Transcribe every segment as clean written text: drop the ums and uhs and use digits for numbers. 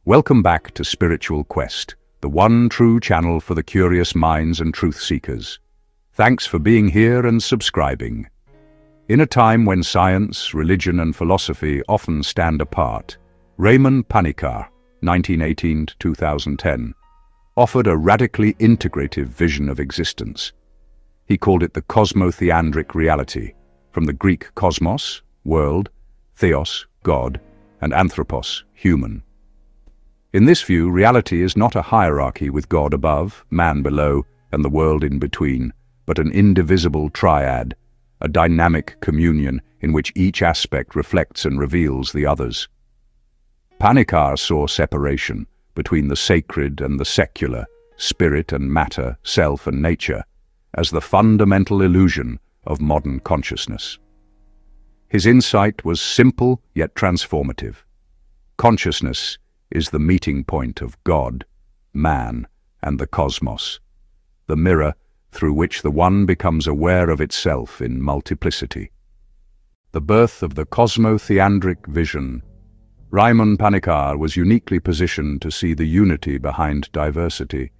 Welcome back to Spiritual Quest, the one true channel for the curious minds and truth seekers. Thanks for being here and subscribing. In a time when science, religion and philosophy often stand apart, Raimon Panikkar, 1918 to 2010, offered a radically integrative vision of existence. He called it the Cosmotheandric reality, from the Greek cosmos, world, theos, God, and anthropos, human. In this view, reality is not a hierarchy with God above, man below, and the world in between, but an indivisible triad, a dynamic communion in which each aspect reflects and reveals the others. Panikkar saw separation between the sacred and the secular, spirit and matter, self and nature, as the fundamental illusion of modern consciousness. His insight was simple yet transformative. Consciousness is the meeting point of God, man, and the cosmos, the mirror through which the one becomes aware of itself in multiplicity. The birth of the Cosmotheandric vision. Raimon Panikkar was uniquely positioned to see the unity behind diversity.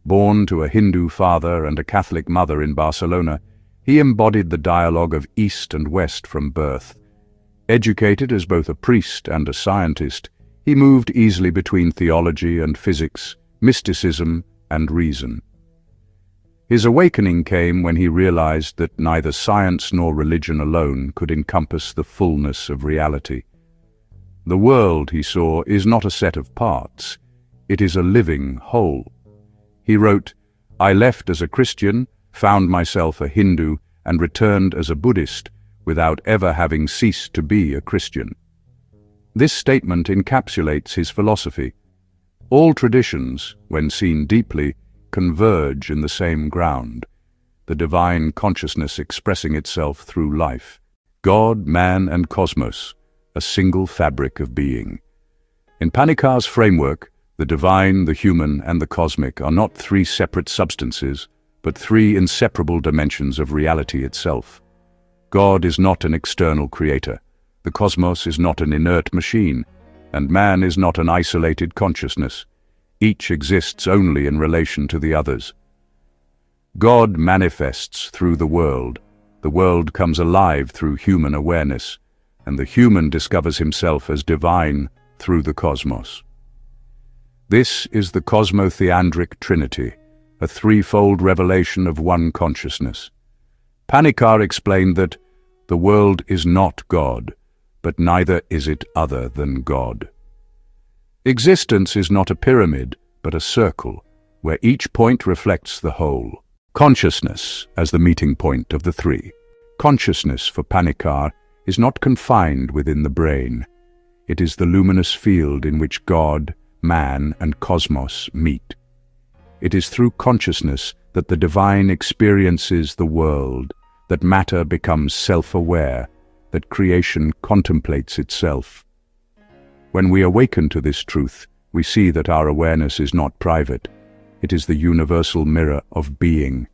Born to a Hindu father and a Catholic mother in Barcelona, he embodied the dialogue of East and West from birth. Educated as both a priest and a scientist, he moved easily between theology and physics, mysticism and reason. His awakening came when he realized that neither science nor religion alone could encompass the fullness of reality. The world, he saw, is not a set of parts. It is a living whole. He wrote, "I left as a Christian, found myself a Hindu, and returned as a Buddhist, without ever having ceased to be a Christian." This statement encapsulates his philosophy. All traditions, when seen deeply, converge in the same ground, the divine consciousness expressing itself through life. God, man, and cosmos, a single fabric of being. In Panikkar's framework, the divine, the human, and the cosmic are not three separate substances, but three inseparable dimensions of reality itself. God is not an external creator. The cosmos is not an inert machine, and man is not an isolated consciousness. Each exists only in relation to the others. God manifests through the world comes alive through human awareness, and the human discovers himself as divine through the cosmos. This is the Cosmotheandric Trinity, a threefold revelation of one consciousness. Panikkar explained that the world is not God, but neither is it other than God. Existence is not a pyramid, but a circle, where each point reflects the whole. Consciousness as the meeting point of the three. Consciousness, for Panikkar, is not confined within the brain. It is the luminous field in which God, man, and cosmos meet. It is through consciousness that the divine experiences the world, that matter becomes self-aware, that creation contemplates itself. When we awaken to this truth, we see that our awareness is not private. It is the universal mirror of being.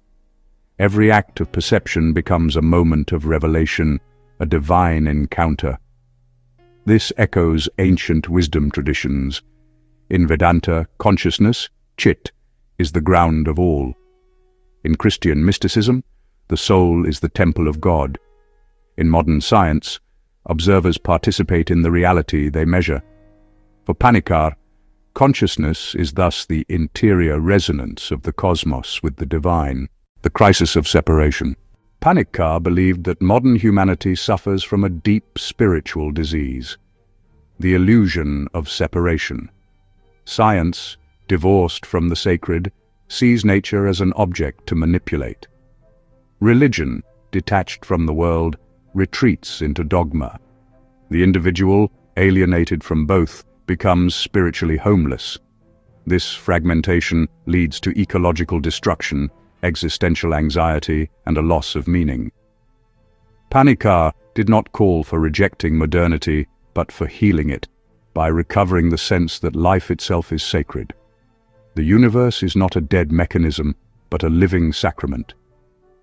Every act of perception becomes a moment of revelation, a divine encounter. This echoes ancient wisdom traditions. In Vedanta, consciousness, Chit, is the ground of all. In Christian mysticism, the soul is the temple of God. In modern science, observers participate in the reality they measure. For Panikkar, consciousness is thus the interior resonance of the cosmos with the divine, the crisis of separation. Panikkar believed that modern humanity suffers from a deep spiritual disease, the illusion of separation. Science, divorced from the sacred, sees nature as an object to manipulate. Religion, detached from the world, retreats into dogma. The individual, alienated from both, becomes spiritually homeless. This fragmentation leads to ecological destruction, existential anxiety, and a loss of meaning. Panikkar did not call for rejecting modernity, but for healing it, by recovering the sense that life itself is sacred. The universe is not a dead mechanism, but a living sacrament.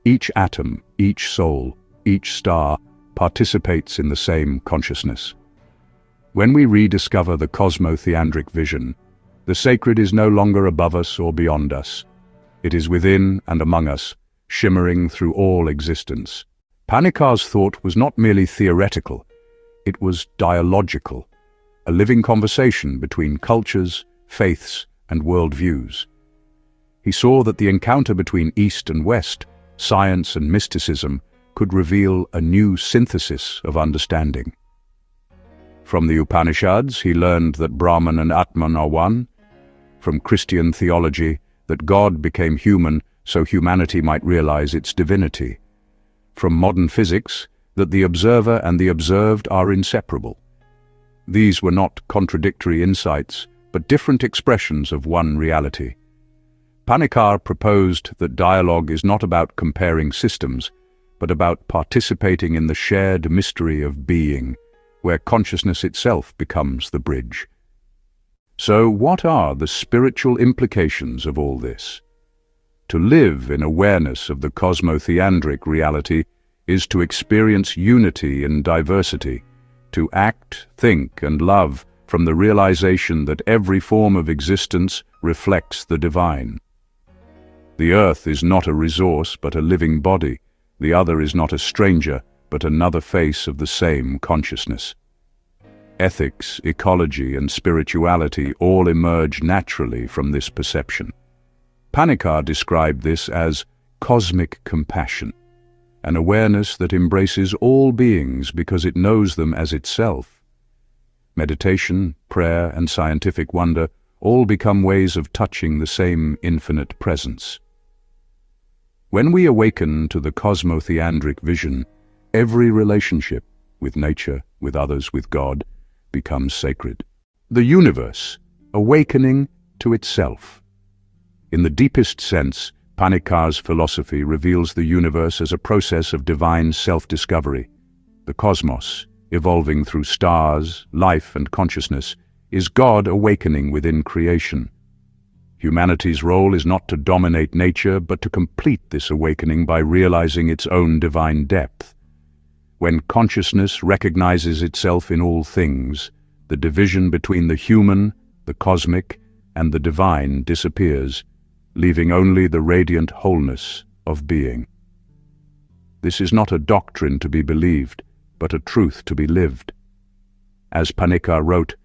Each atom, each soul, each star participates in the same consciousness. When we rediscover the cosmotheandric vision, the sacred is no longer above us or beyond us. It is within and among us, shimmering through all existence. Panikkar's thought was not merely theoretical, it was dialogical, a living conversation between cultures, faiths, and worldviews. He saw that the encounter between East and West, science and mysticism, could reveal a new synthesis of understanding. From the Upanishads, he learned that Brahman and Atman are one. From Christian theology, that God became human so humanity might realize its divinity. From modern physics, that the observer and the observed are inseparable. These were not contradictory insights, but different expressions of one reality. Panikkar proposed that dialogue is not about comparing systems, but about participating in the shared mystery of being, where consciousness itself becomes the bridge. So what are the spiritual implications of all this? To live in awareness of the cosmotheandric reality is to experience unity in diversity, to act, think, and love from the realization that every form of existence reflects the divine. The earth is not a resource but a living body. The other is not a stranger but another face of the same consciousness. Ethics, ecology, and spirituality all emerge naturally from this perception. Panikkar described this as cosmic compassion, an awareness that embraces all beings because it knows them as itself. Meditation, prayer, and scientific wonder all become ways of touching the same infinite presence. When we awaken to the cosmotheandric vision, every relationship, with nature, with others, with God, becomes sacred. The universe, awakening to itself. In the deepest sense, Panikkar's philosophy reveals the universe as a process of divine self-discovery. The cosmos, evolving through stars, life, and consciousness, is God awakening within creation. Humanity's role is not to dominate nature, but to complete this awakening by realizing its own divine depth. When consciousness recognizes itself in all things, the division between the human, the cosmic, and the divine disappears, leaving only the radiant wholeness of being. This is not a doctrine to be believed, but a truth to be lived. As Panikkar wrote,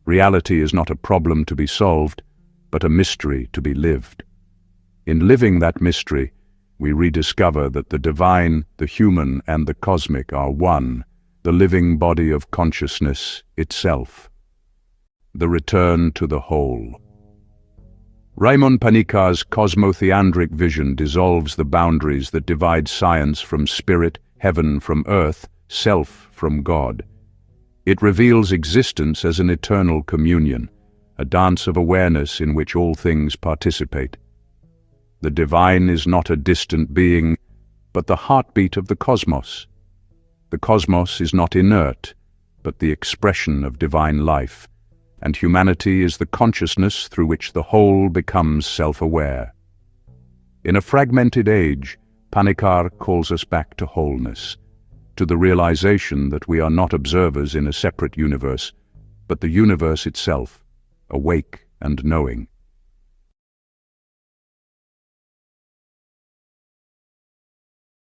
reality is not a problem to be solved, but a mystery to be lived. In living that mystery, we rediscover that the divine, the human, and the cosmic are one, the living body of consciousness itself. The return to the whole. Raimon Panikkar's cosmotheandric vision dissolves the boundaries that divide science from spirit, heaven from earth, self from God. It reveals existence as an eternal communion, a dance of awareness in which all things participate. The divine is not a distant being, but the heartbeat of the cosmos. The cosmos is not inert, but the expression of divine life, and humanity is the consciousness through which the whole becomes self-aware. In a fragmented age, Panikkar calls us back to wholeness, to the realization that we are not observers in a separate universe, but the universe itself, awake and knowing.